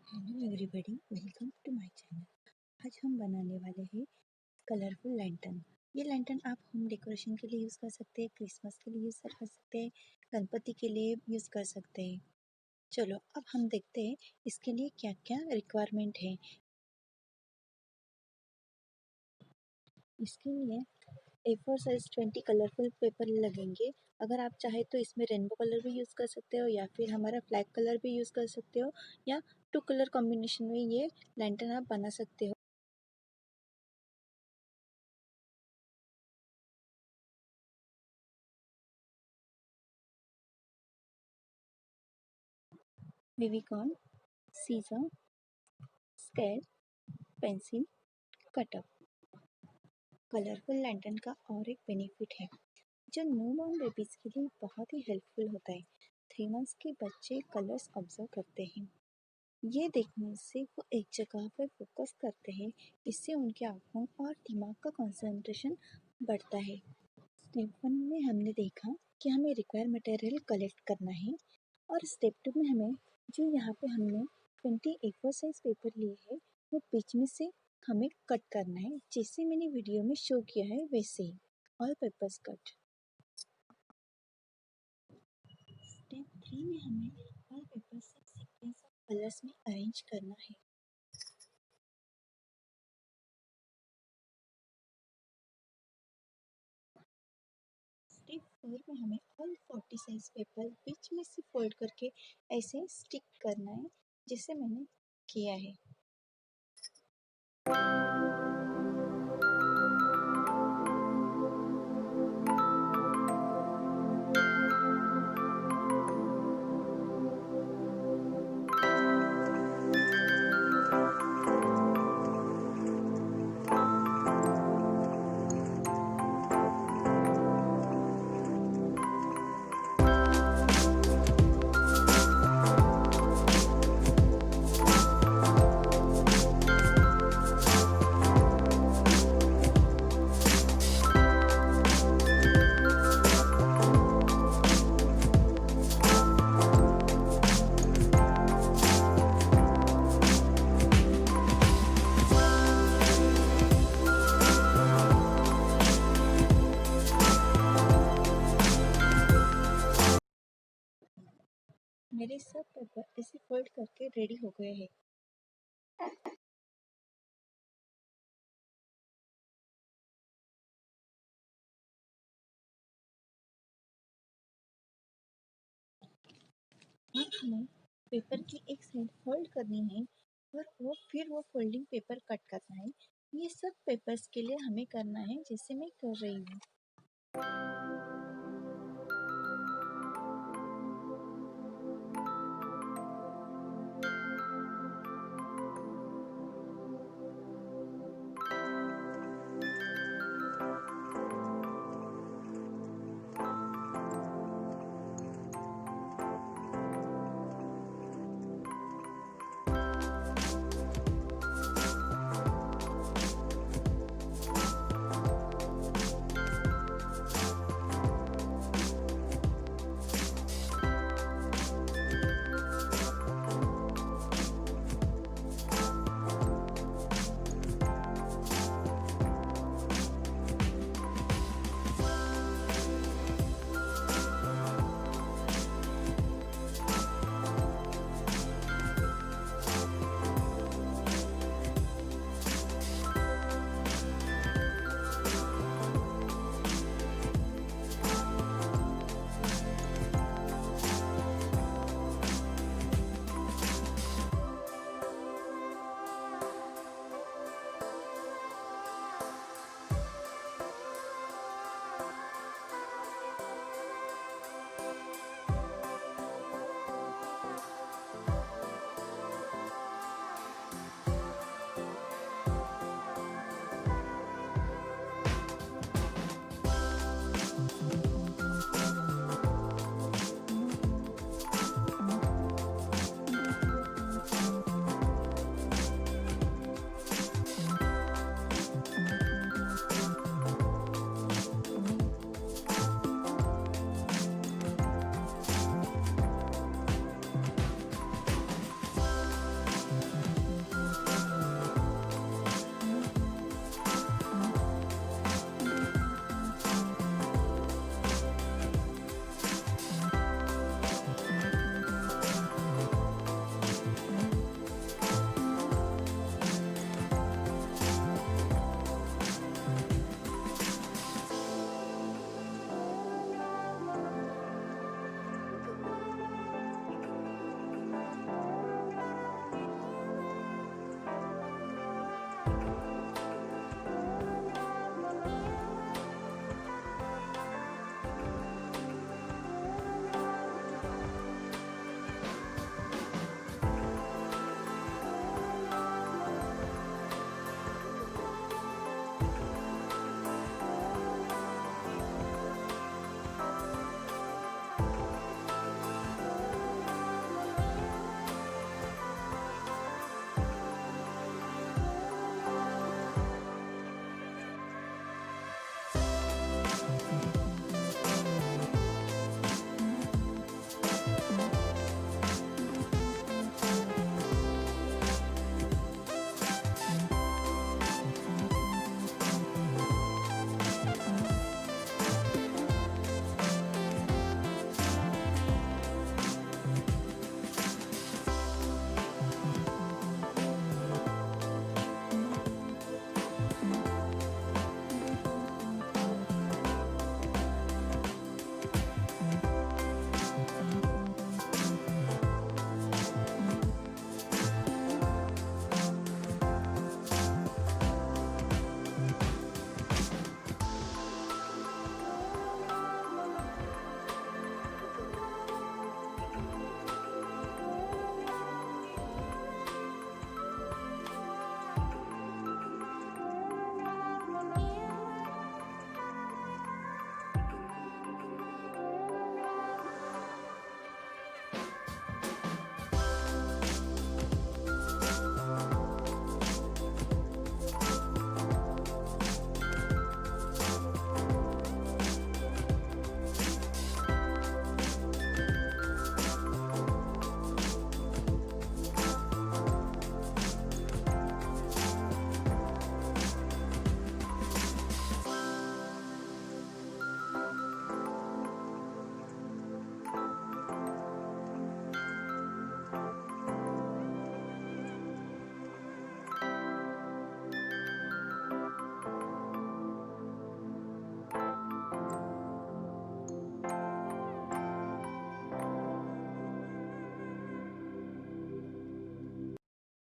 Hello everybody, welcome to my channel. आज हम बनाने वाले हैं कलरफुल लैंटर्न। ये लैंटर्न आप होम डेकोरेशन के लिए यूज़ कर सकते हैं, क्रिसमस के लिए यूज़ कर सकते हैं, गणपति के लिए यूज़ कर सकते हैं। चलो अब हम देखते हैं इसके लिए क्या क्या रिक्वायरमेंट है। इसके लिए A4 साइज 20 कलरफुल पेपर लगेंगे। अगर आप चाहे तो इसमें रेनबो कलर भी यूज़ कर सकते हो या फिर हमारा फ्लैग कलर भी यूज़ कर सकते हो, या 2 कलर कॉम्बिनेशन में ये लैंटर्न आप बना सकते हो। Fevicol, scissor, scale, pencil, cutter. Colourful lantern का और एक बेनिफिट है जो न्यूबॉर्न बेबीज के लिए बहुत ही हेल्पफुल होता है। 3 मंथ्स के बच्चे कलर्स ऑब्जर्व करते हैं। ये देखने से वो एक जगह पर फोकस करते हैं। इससे उनके आँखों और दिमाग का कंसंट्रेशन बढ़ता है। स्टेप 1 में हमने देखा कि हमें रिक्वायर मटेरियल कलेक्ट करना है, और स्टेप 2 में हमें जो यहाँ पे हमने 20 A4 साइज पेपर लिए है वो बीच में से हमें कट करना है, जैसे मैंने वीडियो में शो किया है वैसे ही। All papers cut. स्टेप 3 में हमें all papers sequence of colours में अरेंज करना है। स्टेप 4 में हमें ऑल 40 साइज पेपर बीच में से फोल्ड करके ऐसे स्टिक करना है, जैसे मैंने किया है। मेरे सब पेपर ऐसे फोल्ड करके रेडी हो गए हैं। अब हमें पेपर की एक साइड फोल्ड करनी है और फिर वो फोल्डिंग पेपर कट करना है। ये सब पेपर्स के लिए हमें करना है जैसे मैं कर रही हूँ।